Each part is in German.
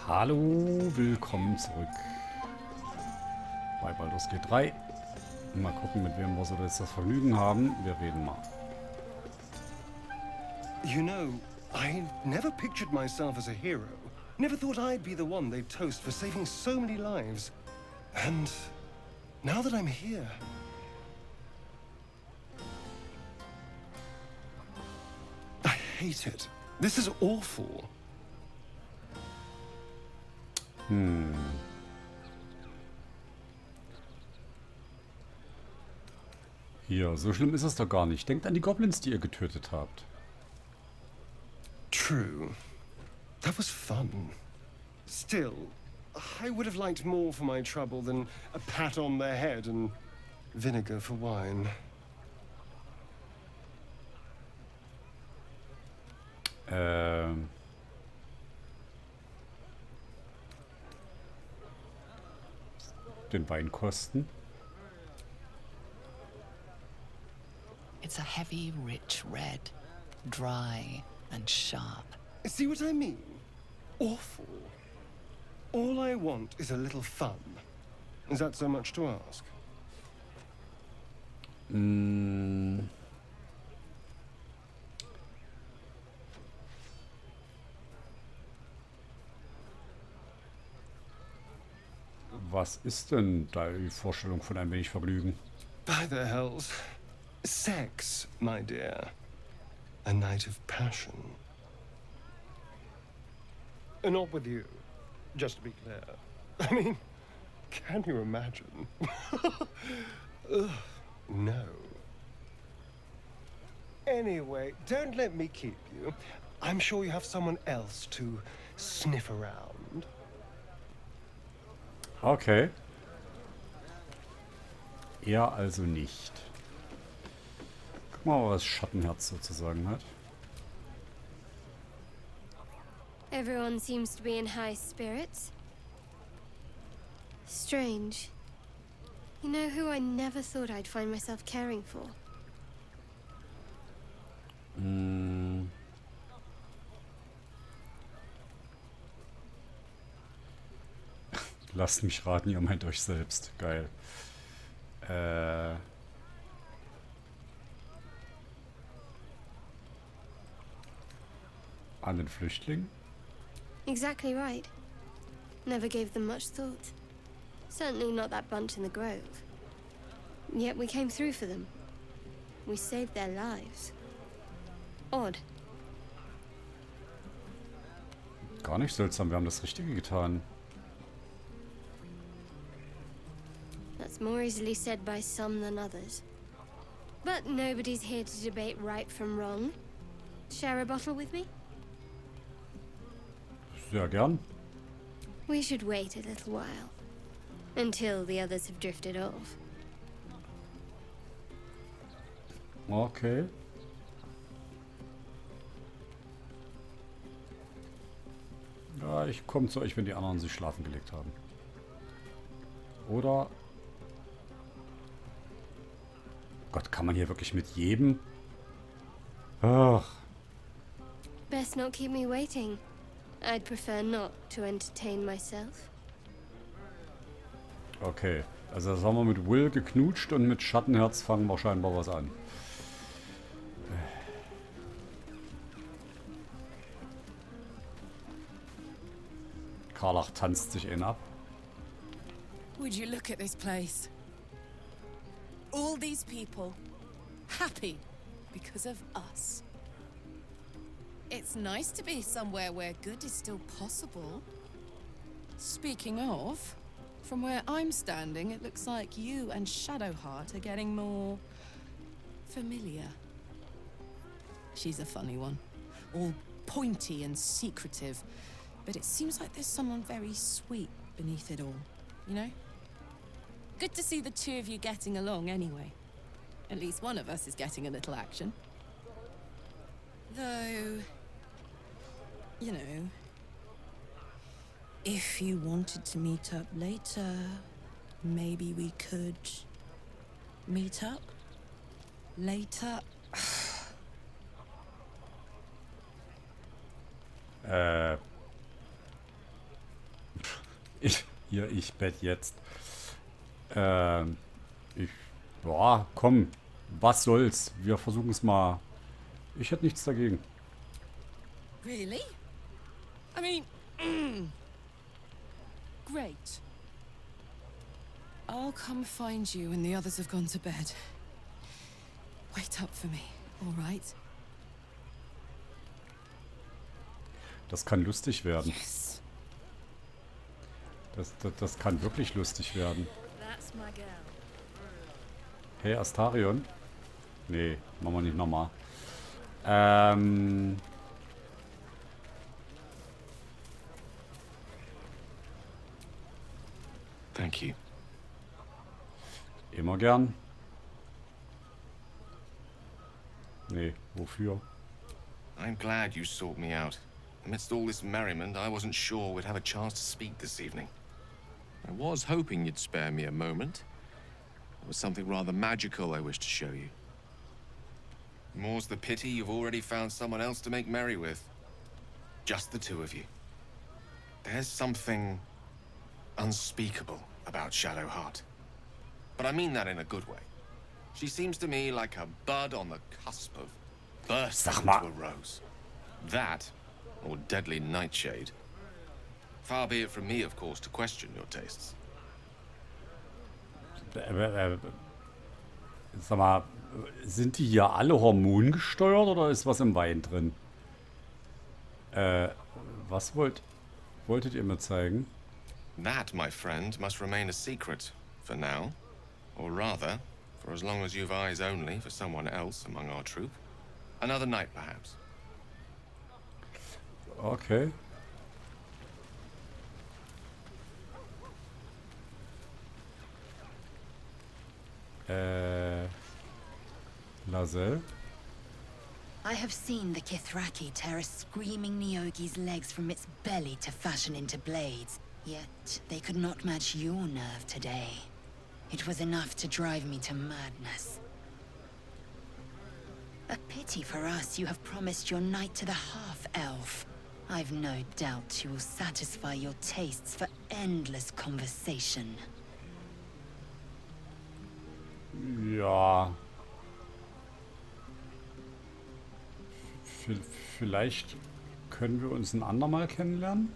Hallo, willkommen zurück bei Baldurs G3. Mal gucken, mit wem wir so jetzt das Vergnügen haben. Wir reden mal. You know, I never pictured myself as a hero. Never thought I'd be the one they'd toast for saving so many lives. And now that I'm here... I hate it. This is awful. Hier, so schlimm ist es doch gar nicht. Denkt an die Goblins, die ihr getötet habt. True. That was fun. Still, I would have liked more for my trouble than a pat on the head and vinegar for wine. Den Wein kosten. It's a heavy, rich red, dry and sharp. See what I mean? Awful. All I want is a little fun. Is that so much to ask? Was ist denn die Vorstellung von ein wenig Vergnügen? By the hells. Sex, my dear. A night of passion. Not with you, just to be clear. I mean, can you imagine? Ugh, no. Anyway, don't let me keep you. I'm sure you have someone else to sniff around. Okay. Er also nicht. Guck mal, was Schattenherz sozusagen hat. Everyone seems to be in high spirits. Strange. You know who I never thought I'd find myself caring for? Lasst mich raten, ihr meint euch selbst. Geil. An den Flüchtlingen? Exactly right. Never gave them much thought. Certainly not that bunch in the grove. Yet we came through for them. We saved their lives. Odd. Gar nicht seltsam, wir haben das Richtige getan. That's more easily said by some than others. But nobody's here to debate right from wrong. Share a bottle with me? Sehr gern. We should wait a little while. Until the others have drifted off. Okay. Ja, ich komme zu euch, wenn die anderen sich schlafen gelegt haben. Oder... Gott, kann man hier wirklich mit jedem... Ach. Best not keep me waiting. I'd prefer not to entertain myself. Okay. Also das haben wir mit Will geknutscht und mit Schattenherz fangen wir scheinbar was an. Karlach tanzt sich ihn ab. Would you look at this place? All these people happy because of us. It's nice to be somewhere where good is still possible. Speaking of, from where I'm standing, it looks like you and Shadowheart are getting more familiar. She's a funny one, all pointy and secretive, but it seems like there's someone very sweet beneath it all, you know? Good to see the two of you getting along anyway. At least one of us is getting a little action. Though, you know, if you wanted to meet up later, maybe we could meet up later. Hier, ich Bett jetzt. Ja, komm. Was soll's? Wir versuchen es mal. Ich hätte nichts dagegen. Really? I mean, great. I'll come find you when the others have gone to bed. Wait up for me, all right? Das kann lustig werden. Yes. Das kann wirklich lustig werden. That's my girl. Hey, Astarion? Nee, machen wir nicht nochmal. Thank you. Immer gern. Nee, wofür? I'm glad you sought me out. Amidst all this merriment, I wasn't sure we'd have a chance to speak this evening. I was hoping you'd spare me a moment. There was something rather magical I wished to show you. More's the pity you've already found someone else to make merry with. Just the two of you. There's something unspeakable about Shadowheart. But I mean that in a good way. She seems to me like a bud on the cusp of bursting Sag mal. into a rose. That, or deadly nightshade. Far be it from me, of course, to question your tastes. Sag mal, sind die hier alle hormongesteuert oder ist was im Wein drin? Was wolltet ihr mir zeigen? That, my friend, must remain a secret for now. Or rather, for as long as you've eyes only for someone else among our troop. Another night, perhaps. Okay. Lazel? I have seen the Kithraki tear a screaming Nyogi's legs from its belly to fashion into blades. Yet they could not match your nerve today. It was enough to drive me to madness. A pity for us you have promised your night to the half-elf. I've no doubt she will satisfy your tastes for endless conversation. Ja. Vielleicht können wir uns ein andermal kennenlernen?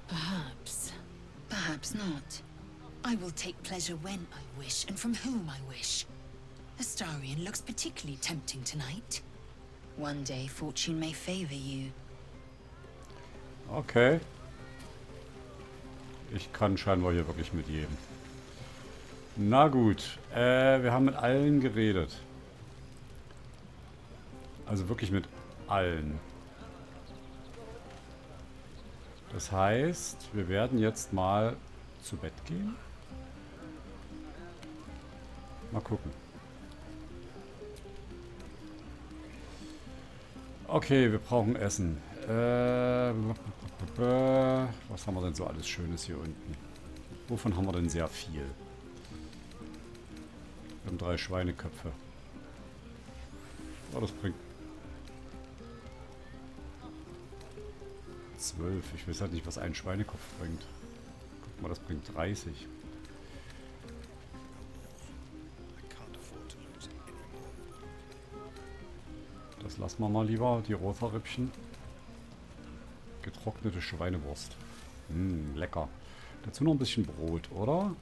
Perhaps. Perhaps not. I will take pleasure when I wish, and from whom I wish. Astarion looks particularly tempting tonight. One day fortune may favor you. Okay. Ich kann scheinbar hier wirklich mit jedem. Na gut. Wir haben mit allen geredet. Also wirklich mit allen. Das heißt, wir werden jetzt mal zu Bett gehen. Mal gucken. Okay, wir brauchen Essen. Was haben wir denn so alles Schönes hier unten? Wovon haben wir denn sehr viel? Wir haben 3 Schweineköpfe. Oh, das bringt 12. Ich weiß halt nicht, was ein Schweinekopf bringt. Guck mal, das bringt 30. Das lassen wir mal lieber, die Rosa-Rippchen. Getrocknete Schweinewurst. Lecker. Dazu noch ein bisschen Brot, oder?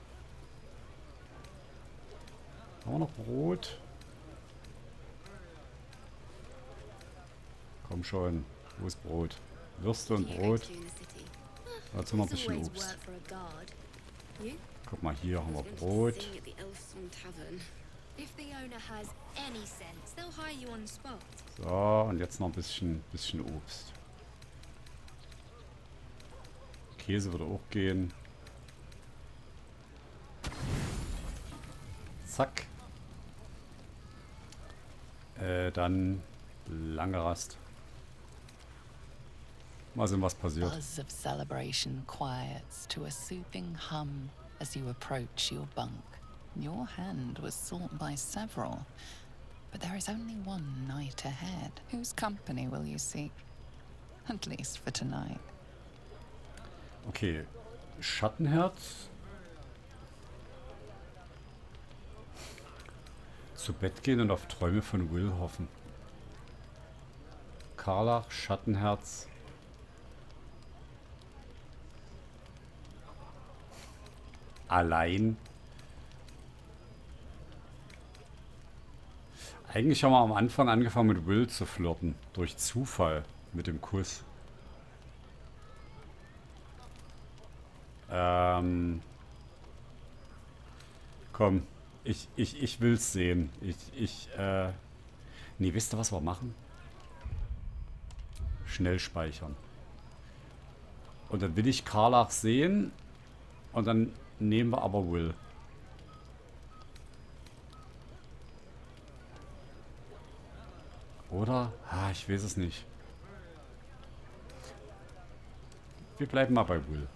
Haben wir noch Brot? Komm schon. Wo ist Brot? Würste und Brot. Dazu noch ein bisschen Obst. Guck mal, hier haben wir Brot. So, und jetzt noch ein bisschen Obst. Käse würde auch gehen. Zack. Dann lange Rast. Mal sehen, was passiert. Buzz of celebration quiets to a soothing hum as you approach your bunk. Your hand was sought by several, but there is only one night ahead. Whose company will you seek? At least for tonight. Okay. Schattenherz. Zu Bett gehen und auf Träume von Will hoffen. Karlach, Schattenherz. Allein. Eigentlich haben wir am Anfang angefangen mit Will zu flirten. Durch Zufall. Mit dem Kuss. Komm. Ich will's sehen. Nee, wisst ihr, was wir machen? Schnell speichern. Und dann will ich Karlach sehen. Und dann nehmen wir aber Will. Oder? Ah, ich weiß es nicht. Wir bleiben mal bei Will.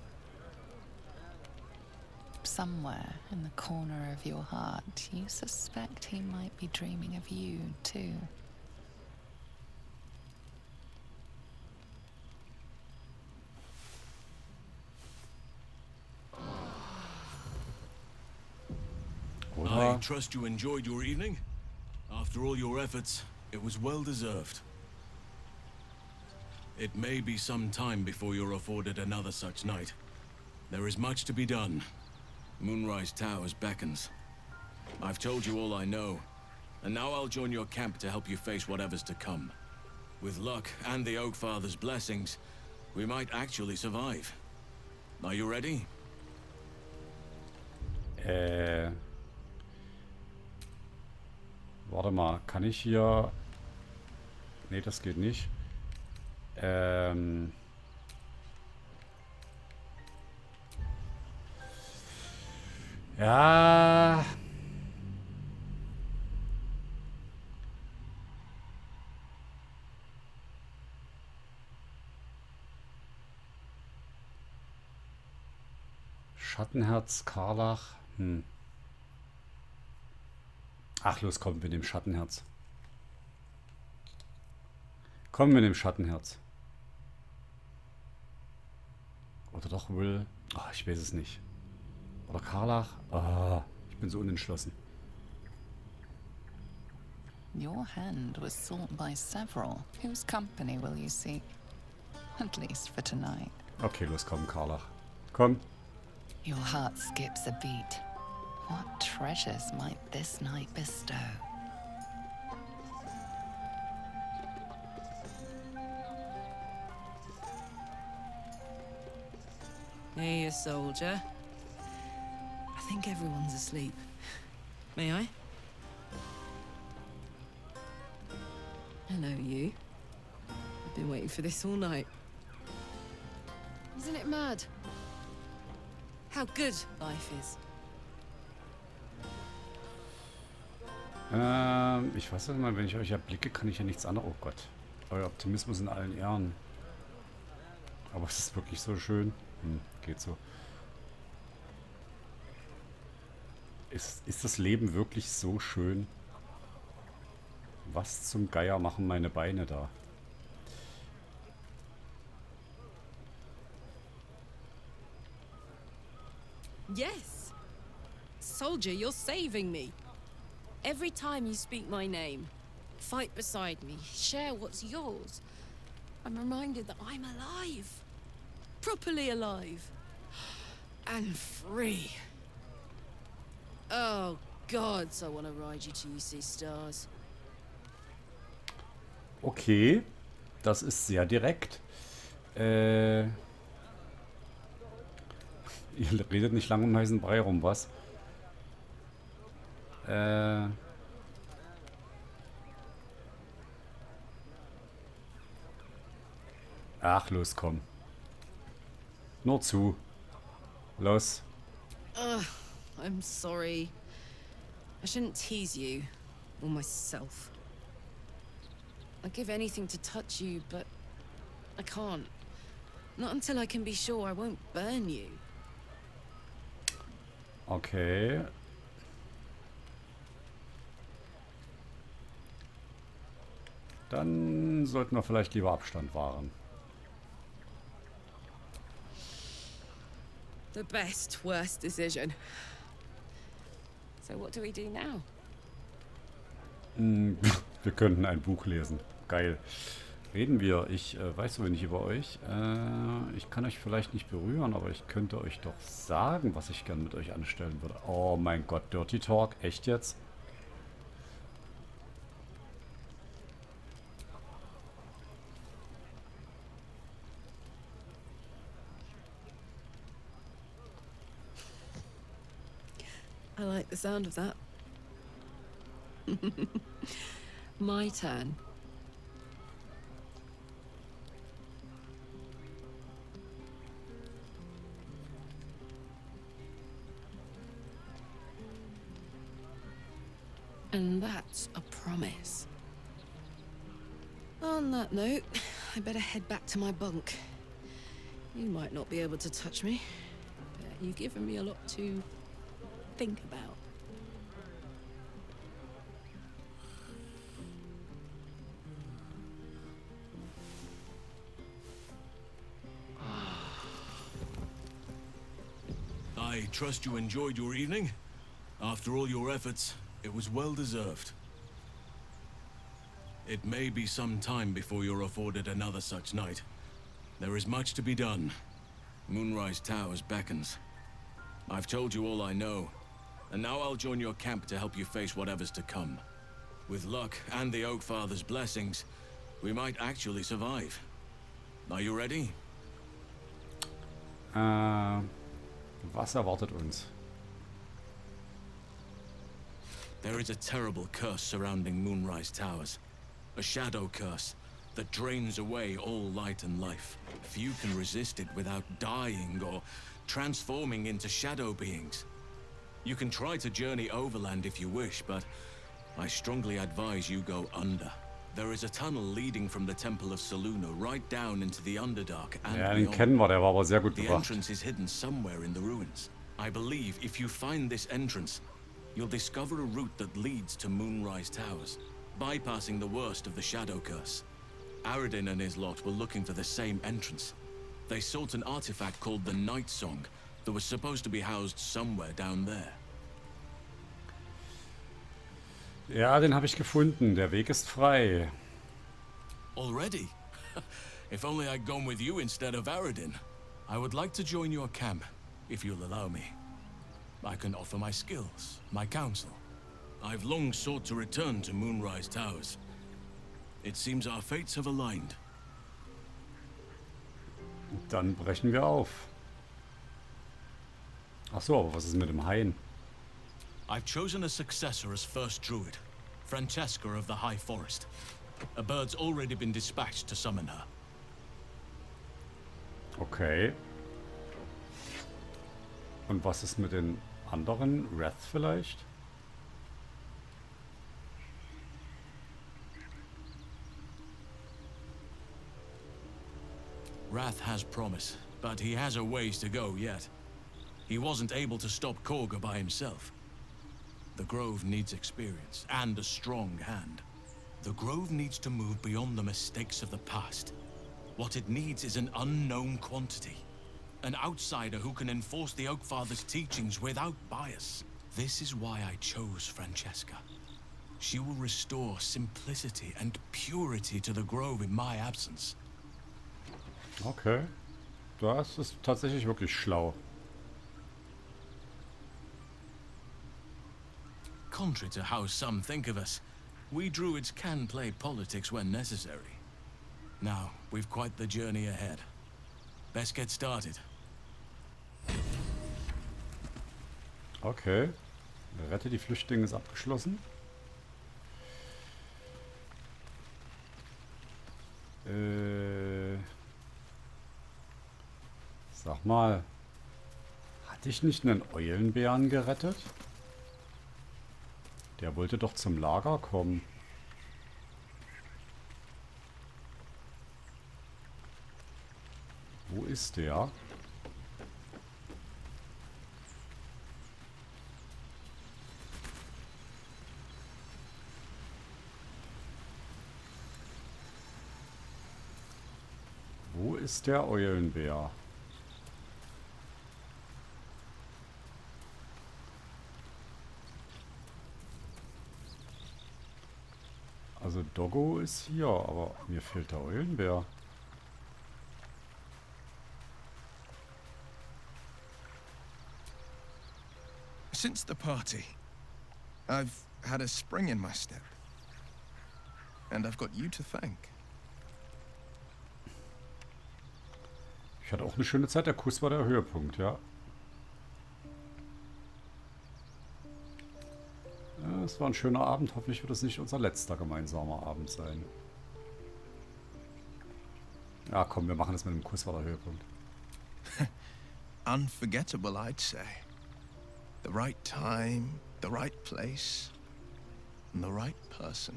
Somewhere in the corner of your heart, you suspect he might be dreaming of you, too. I trust you enjoyed your evening. After all your efforts, it was well deserved. It may be some time before you're afforded another such night. There is much to be done. Moonrise Towers beckons. I've told you all I know, and now I'll join your camp to help you face whatever's to come. With luck and the Oak Father's blessings, we might actually survive. Are you ready? Warte mal, kann ich hier... Nee, das geht nicht. Ja... Schattenherz, Karlach. Ach, los, komm, wir nehmen Schattenherz. Komm, wir nehmen Schattenherz. Oder doch Will. Oh, ich weiß es nicht. Oder Karlach. Oh, ich bin so unentschlossen. Your hand was sought by several. Whose company will you seek? At least for tonight. Okay, los, komm, Karlach. Komm. Your heart skips a beat. What treasures might this night bestow? Hey, soldier. I think everyone's asleep. May I? Hello, you. I've been waiting for this all night. Isn't it mad? How good life is. Ich weiß nicht mal, wenn ich euch erblicke, kann ich ja nichts anderes. Oh Gott. Euer Optimismus in allen Ehren. Aber es ist wirklich so schön. Geht so. Ist das Leben wirklich so schön? Was zum Geier machen meine Beine da? Yes! Soldier, you're saving me. Every time you speak my name, fight beside me, share what's yours, I'm reminded that I'm alive. Properly alive. And free. Oh, gods, I want to ride you till you see stars. Okay, das ist sehr direkt. Ihr redet nicht lange um heißen Brei rum, was? Ach, los, komm. Nur zu. Los. I'm sorry. I shouldn't tease you, or myself. I'd give anything to touch you, but I can't. Not until I can be sure I won't burn you. Okay. Dann sollten wir vielleicht lieber Abstand wahren. The best, worst decision. So what do we do now? Wir könnten ein Buch lesen. Geil. Reden wir. Ich weiß so wenig über euch. Ich kann euch vielleicht nicht berühren, aber ich könnte euch doch sagen, was ich gern mit euch anstellen würde. Oh mein Gott, Dirty Talk. Echt jetzt? I like the sound of that. My turn. And that's a promise. On that note, I better head back to my bunk. You might not be able to touch me, but you've given me a lot to think about. I trust you enjoyed your evening. After all your efforts, it was well deserved. It may be some time before you're afforded another such night. There is much to be done. Moonrise Towers beckons. I've told you all I know, and now I'll join your camp to help you face whatever's to come. With luck and the Oak Father's blessings, we might actually survive. Are you ready? Was erwartet uns? There is a terrible curse surrounding Moonrise Towers. A shadow curse that drains away all light and life. Few can resist it without dying or transforming into shadow beings. You can try to journey overland if you wish, but I strongly advise you go under. There is a tunnel leading from the Temple of Saluna right down into the Underdark and Ja, den beyond. kennen wir, der war aber sehr gut The gemacht. entrance is hidden somewhere in the ruins. I believe if you find this entrance, you'll discover a route that leads to Moonrise Towers, bypassing the worst of the Shadow Curse. Aradin and his lot were looking for the same entrance. They sought an artifact called the Night Song that was supposed to be housed somewhere down there. Ja, den habe ich gefunden. Der Weg ist frei. Already? If only I'd gone with you instead of Aradin. I would like to join your camp, if you'll allow me. I can offer my skills, my counsel. I've long sought to return to Moonrise Towers. It seems our fates have aligned. Dann brechen wir auf. Ach so, aber was ist mit dem Hain? I've chosen a successor as first druid, Francesca of the High Forest. A bird's already been dispatched to summon her. Okay. Und was ist mit den anderen? Wrath vielleicht? Wrath has promise, but he has a ways to go yet. He wasn't able to stop Korga by himself. The Grove needs experience and a strong hand. The Grove needs to move beyond the mistakes of the past. What it needs is an unknown quantity. An outsider who can enforce the Oak Father's teachings without bias. This is why I chose Francesca. She will restore simplicity and purity to the Grove in my absence. Okay. Das ist tatsächlich wirklich schlau. Contrary to how some think of us, we druids can play politics when necessary. Now, we've quite the journey ahead. Best get started. Okay. Rette die Flüchtlinge ist abgeschlossen. Sag mal, hatte ich nicht einen Eulenbären gerettet? Der wollte doch zum Lager kommen. Wo ist der? Wo ist der Eulenbär? Doggo ist hier, aber mir fehlt der Eulenbär. Since the party, I've had a spring in my step. And I've got you to thank. Ich hatte auch eine schöne Zeit. Der Kuss war der Höhepunkt, ja. Ja, es war ein schöner Abend. Hoffentlich wird es nicht unser letzter gemeinsamer Abend sein. Ja, komm, wir machen das mit dem Kuss, war der Höhepunkt. Unforgettable, I'd say. The right time, the right place, and the right person.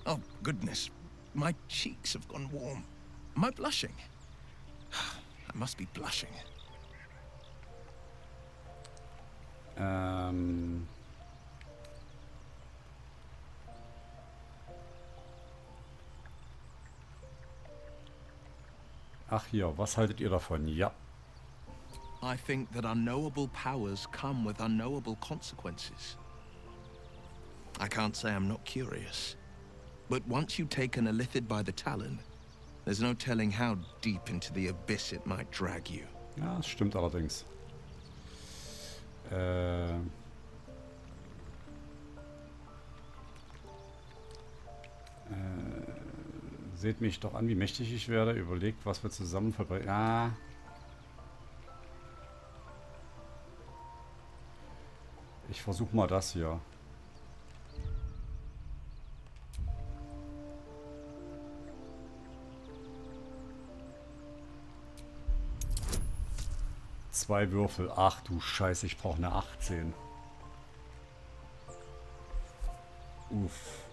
Oh, goodness. My cheeks have gone warm. Am I blushing? I must be blushing. Ach hier, was haltet ihr davon? Ja. I think that unknowable powers come with unknowable consequences. I can't say I'm not curious. But once you've taken a lithid by the talon, there's no telling how deep into the abyss it might drag you. Ja, das stimmt allerdings. Seht mich doch an, wie mächtig ich werde. Überlegt, was wir zusammen verbringen. Ja. Ich versuche mal das hier. Zwei Würfel. Ach du Scheiße, ich brauche eine 18. Uff.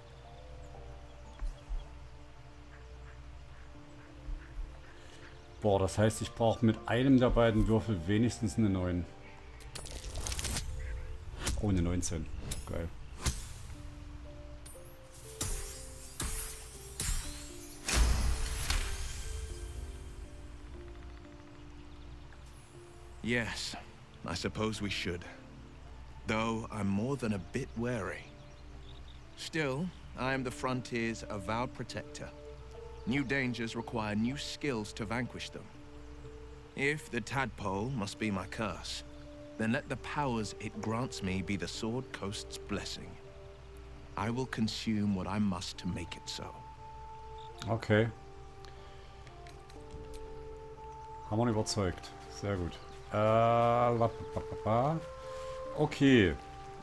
Boah, das heißt, ich brauche mit einem der beiden Würfel wenigstens eine 9. Oh, eine 19. Geil. Yes, I suppose we should. Though I'm more than a bit wary. Still, I am the frontier's avowed protector. New dangers require new skills to vanquish them. If the tadpole must be my curse, then let the powers it grants me be the Sword Coast's blessing. I will consume what I must to make it so. Okay. Haben wir überzeugt. Sehr gut. Okay.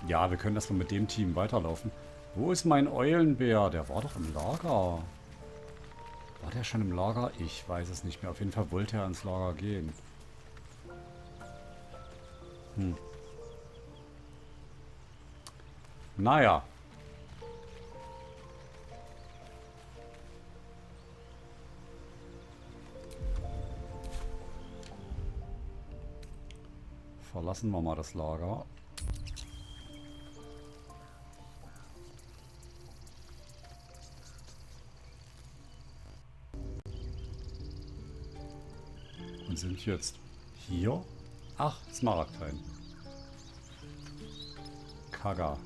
Ja, wir können erstmal mit dem Team weiterlaufen. Wo ist mein Eulenbär? Der war doch im Lager. War der schon im Lager? Ich weiß es nicht mehr. Auf jeden Fall wollte er ins Lager gehen. Naja. Verlassen wir mal das Lager. Und sind jetzt hier. Ach, Smaragdhain. Kaga.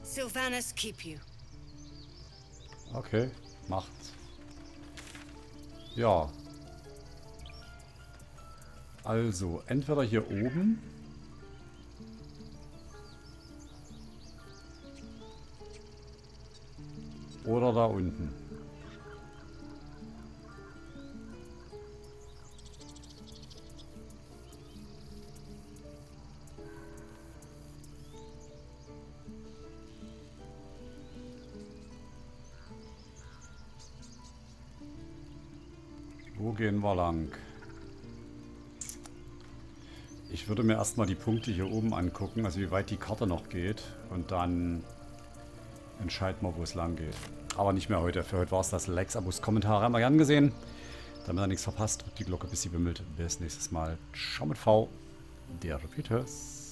Sylvanas keep you. Okay, macht. Ja. Also, entweder hier oben. Oder da unten. Wo gehen wir lang? Ich würde mir erstmal die Punkte hier oben angucken, also wie weit die Karte noch geht. Und dann entscheiden wir, wo es lang geht. Aber nicht mehr heute. Für heute war es das. Likes, Abos, Kommentare haben wir gern gesehen. Damit ihr nichts verpasst, drückt die Glocke, bis sie bimmelt. Bis nächstes Mal. Ciao mit V. Der Repeaters.